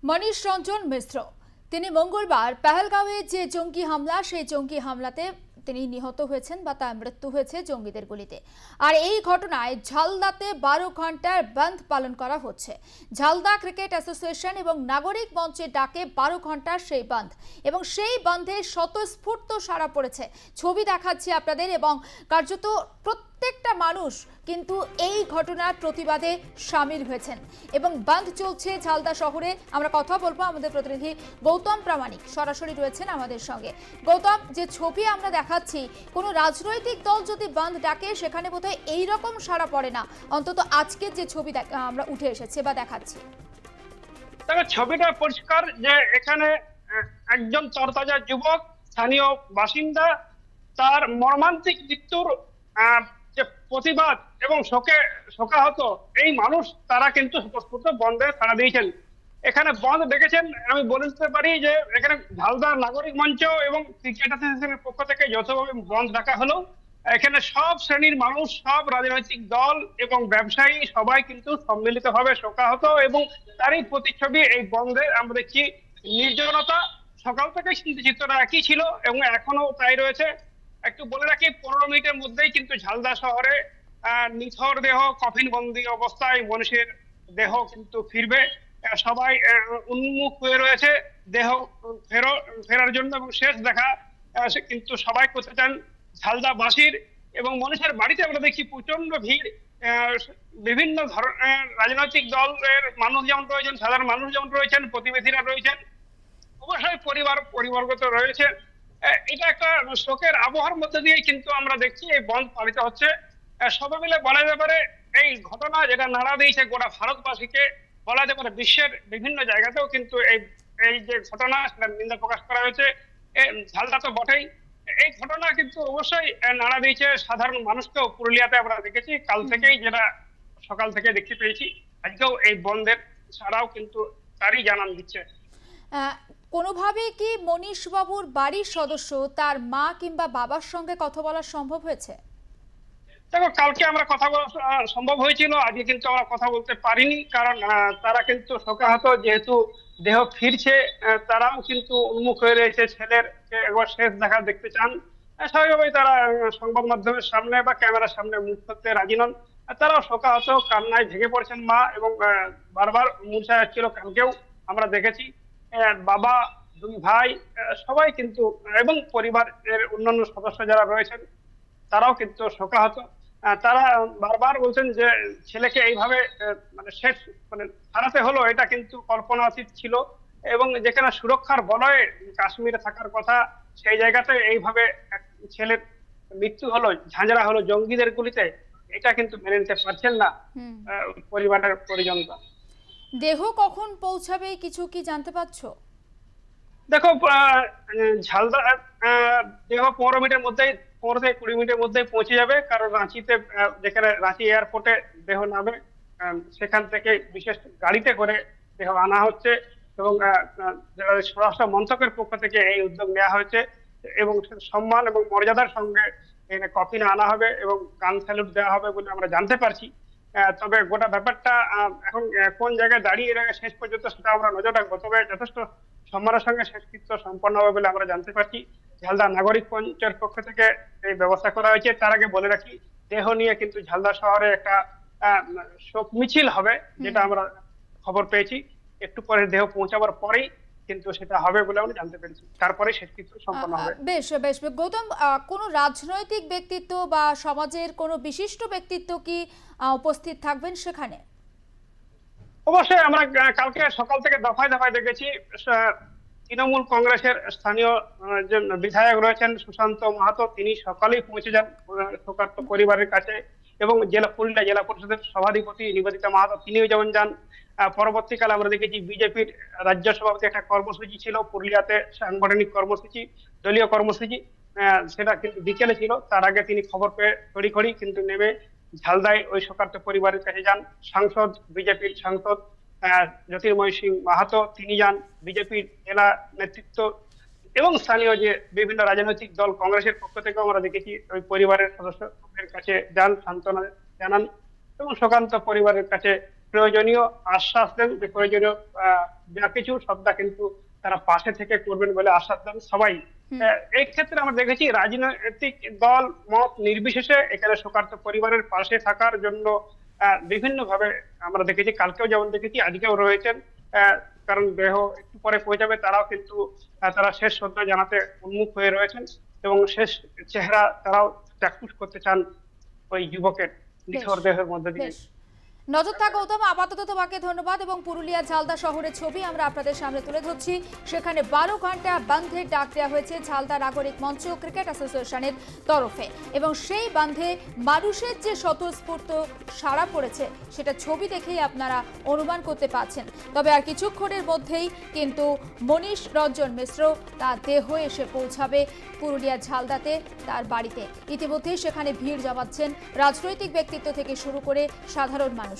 মনীষ রঞ্জন মিশ্র তিনি মঙ্গলবার পেহেলগাঁওয়ে যে জঙ্গি হামলা সেই জঙ্গি হামলাতে তিনি নিহত হয়েছেন বা তার মৃত্যু হয়েছে জঙ্গিদের গুলিতে। আর এই ঘটনায় ঝালদাতে 12 ঘন্টার বন্ধ পালন করা হচ্ছে। ঝালদা ক্রিকেট অ্যাসোসিয়েশন এবং নাগরিক মঞ্চের ডাকে 12 ঘন্টার সেই বন্ধ এবং সেই বন্ধে স্বতঃস্ফূর্ত সাড়া পড়েছে। ছবি দেখাচ্ছি আপনাদের এবং কার্যত প্রত্যেকটা মানুষ কিন্তু এই ঘটনার প্রতিবাদে সামিল হয়েছেন এবং বন্ধ চলছে ঝালদা শহরে। আমরা কথা বলবো আমাদের প্রতিনিধি গৌতম প্রামাণিক সরাসরি রয়েছেন আমাদের সঙ্গে। গৌতম, যে ছবি আমরা দেখাচ্ছি, কোনো রাজনৈতিক দল যদি বন্ধ ডাকে সেখানে বোধহয় এইরকম সাড়া পড়ে না, অন্তত আজকের যে ছবি আমরা উঠে এসেছে বা দেখাচ্ছি। তবে ছবিটা পরিষ্কার যে এখানে একজন তরতাজা যুবক স্থানীয় বাসিন্দা তার মর্মান্তিক মৃত্যুর যে প্রতিবাদ এবং শোকাহত এই মানুষ তারা কিন্তু স্বতঃস্ফূর্ত বন্ধে সাড়া দিয়েছেন। এখানে বন্ধ দেখেছেন, আমি বলতে পারি যে এখানে ঝালদা নাগরিক মঞ্চ এবং ক্রিকেট অ্যাসোসিয়েশনের পক্ষ থেকে যৌথভাবে বন্ধ রাখা হলো। এখানে সব শ্রেণীর মানুষ, সব রাজনৈতিক দল এবং ব্যবসায়ী সবাই কিন্তু সম্মিলিতভাবে শোকাহত এবং তারই প্রতিচ্ছবি এই বন্ধে আমরা দেখছি। নির্জনতা সকাল থেকে কিন্তু চিত্রটা একই ছিল এবং এখনো তাই রয়েছে। একটু বলে রাখি, 15 মিনিটের মধ্যেই কিন্তু ঝালদা শহরে নিথর দেহ, কফিন বন্দি অবস্থায় মানুষের দেহ কিন্তু ফিরবে। সবাই উন্মুখ হয়ে রয়েছে দেহ ফেরার জন্য এবং শেষ দেখা কিন্তু সবাই করতে চান ঝালদাবাসীর। এবং মানুষের বাড়িতে আমরা দেখি প্রচন্ড ভিড়। বিভিন্ন ধরনের রাজনৈতিক দলের মানুষ যেমন রয়েছেন, সাধারণ মানুষ যেমন রয়েছেন, প্রতিবেশীরা রয়েছেন, অবশ্যই পরিবর্গ তো রয়েছে। এটা একটা শোকের আবহাওয়ার মধ্যে দিয়ে কিন্তু আমরা দেখছি এই বন্ধ পালিত হচ্ছে। সবাই মিলে বলা যেতে পারে এই ঘটনা যেটা নাড়া দিয়েছে গোটা ভারতবাসীকে, বলা যেতে পারে বিশ্বের বিভিন্ন জায়গাতেও কিন্তু এই যে ঘটনা সেটা নিন্দা প্রকাশ করা হয়েছে। ঝালদা তো বটেই, এই ঘটনা কিন্তু অবশ্যই নাড়া দিয়েছে সাধারণ মানুষকেও। পুরুলিয়াতে আমরা দেখেছি কাল থেকেই, যেটা সকাল থেকে দেখতে পেয়েছি, আজকেও এই বন্ধের ছাড়াও কিন্তু তারই জানান দিচ্ছে। কোনোভাবে কি মনীষ বাবুর বাড়ির সদস্য তার মা কিংবা বাবার সঙ্গে কথা বলা সম্ভব হয়েছে? দেখো, কালকে আমরা কথা বলা সম্ভব হয়েছিল, আজকে কিন্তু আমরা কথা বলতে পারিনি, কারণ তারা কিন্তু শোকাহত। যেহেতু দেহ ফিরছে, তারাও কিন্তু উন্মুখ হয়ে রয়েছে ছেলের একবার শেষ দেখা দেখতে চান। স্বাভাবিকভাবেই তারা সংবাদ মাধ্যমের সামনে বা ক্যামেরার সামনে মুখ করতে রাজি নন। তারাও শোকাহত, কান্নায় ভেঙে পড়ছেন মা এবং বারবার মূর্ছা যাচ্ছিল। কালকেও আমরা দেখেছি বাবা, দুই ভাই সবাই কিন্তু এবং পরিবারের অন্যান্য সদস্য যারা রয়েছেন তারাও কিন্তু শোকাহত। তারা বারবার বলছেন যে ছেলেকে এইভাবে শেষ হারাতে হলো, এটা কিন্তু কল্পনাতীত ছিল। এবং যেখানে সুরক্ষার বলয়ে কাশ্মীরে থাকার কথা, সেই জায়গাতে এইভাবে ছেলের মৃত্যু হলো, ঝাঁঝরা হলো জঙ্গিদের গুলিতে, এটা কিন্তু মেনে নিতে পারছেন না পরিবারের পরিজনরা। দেহ কখন পৌঁছাবে কিছু কি জানতে পারছো? দেখো, ঝালদা দেহ 15 মিনিটের মধ্যেই, 15 থেকে 20 মিনিটের মধ্যেই পৌঁছে যাবে। কারণ রাঁচিতে, যেখানে রাঁচি এয়ারপোর্টে দেহ নামে, সেখান থেকে বিশেষ গাড়িতে করে দেহ আনা হচ্ছে এবং স্বরাষ্ট্র মন্ত্রকের পক্ষ থেকে এই উদ্যোগ নেওয়া হয়েছে এবং সম্মান এবং মর্যাদার সঙ্গে এখানে কফিনে আনা হবে এবং গান স্যালুট দেওয়া হবে বলে আমরা জানতে পারছি। তবে গোটা ব্যাপারটা এখন কোন জায়গায় দাঁড়িয়ে শেষ পর্যন্ত সেটা আমরা নজর রাখবো। তবে যথেষ্ট সম্মানের সঙ্গে শেষকৃত্য সম্পন্ন হবে বলে আমরা জানতে পারছি। ঝালদা নাগরিক মঞ্চের পক্ষ থেকে এই ব্যবস্থা করা হয়েছে। তার আগে বলে রাখি, দেহ নিয়ে কিন্তু ঝালদা শহরে একটা শোক মিছিল হবে, যেটা আমরা খবর পেয়েছি। একটু পরে দেহ পৌঁছাবার পরেই কিন্তু সেটা হবে বলে আমরা জানতে পেরেছি, তারপরে শেষকৃত্য সম্পন্ন হবে। বেশ বেশ গৌতম, কোন রাজনৈতিক ব্যক্তিত্ব বা সমাজের কোন বিশিষ্ট ব্যক্তিত্ব কি উপস্থিত থাকবেন সেখানে? অবশ্যই আমরা কালকে সকাল থেকে দফায় দফায় দেখেছি। তৃণমূল কংগ্রেসের স্থানীয় যে বিধায়ক রয়েছেন সুশান্ত মাহাতো, তিনি সকালেই পৌঁছে যান শোকার্ত পরিবারের কাছে এবং পুরুলিয়া জেলা পরিষদের সভাধিপতি নিবেদিতা মাহাতো তিনিও যেমন যান। পরবর্তীকালে আমরা দেখেছি বিজেপির রাজ্য সভাপতি একটা কর্মসূচি ছিল পুরুলিয়াতে, সাংগঠনিক কর্মসূচি, দলীয় কর্মসূচি, সেটা কিন্তু বিকেলে ছিল। তার আগে তিনি খবর পেয়ে তড়িঘড়ি কিন্তু নেমে ঝালদায় ওই শোকার্ত পরিবারের কাছে যান। সাংসদ, বিজেপির সাংসদ জ্যোতির্ময় সিং মাহাতো তিনি যান, বিজেপির জেলা নেতৃত্ব এবং স্থানীয় যে বিভিন্ন রাজনৈতিক দল, কংগ্রেসের পক্ষ থেকে আমরা দেখেছি ওই পরিবারের সদস্যদের কাছে যান, সান্ত্বনা জানান এবং শোকান্ত পরিবারের কাছে প্রয়োজনীয় আশ্বাস দেন যে প্রয়োজনীয় যা কিছু সবটা কিন্তু তারা পাশে থেকে করবেন বলে আশ্বাস দেন সবাই। এই ক্ষেত্রে আমরা দেখেছি রাজনৈতিক দল মত নির্বিশেষে এখানে শোকার্ত পরিবারের পাশে থাকার জন্য বিভিন্ন ভাবে আমরা দেখেছি, কালকেও যেমন দেখেছি আজকেও রয়েছেন। কারণ দেহ একটু পরে পৌঁছাবে, তারাও কিন্তু তারা শেষ শ্রদ্ধা জানাতে উন্মুখ হয়ে রয়েছেন এবং শেষ চেহারা তারাও চাক্ষুষ করতে চান ওই যুবকের নিথর দেহের মধ্যে দিয়ে। নজর থাকা গৌতম, আপাতত তোমাকে ধন্যবাদ। এবং পুরুলিয়া ঝালদা শহরের ছবি আমরা আপনাদের সামনে তুলে ধরছি। সেখানে 12 ঘন্টা বন্ধের ডাক দেওয়া হয়েছে ঝালদা নাগরিক মঞ্চ ক্রিকেট অ্যাসোসিয়েশনের তরফে, এবং সেই বন্ধে মানুষের যে স্বতঃস্ফূর্ত সাড়া পড়েছে সেটা ছবি দেখেই আপনারা অনুমান করতে পারছেন। তবে আর কিছুক্ষণের মধ্যেই কিন্তু মনীষ রঞ্জন মিশ্র তার দেহ এসে পৌঁছাবে পুরুলিয়া ঝালদাতে তার বাড়িতে। ইতিমধ্যেই সেখানে ভিড় জমাচ্ছেন রাজনৈতিক ব্যক্তিত্ব থেকে শুরু করে সাধারণ মানুষও।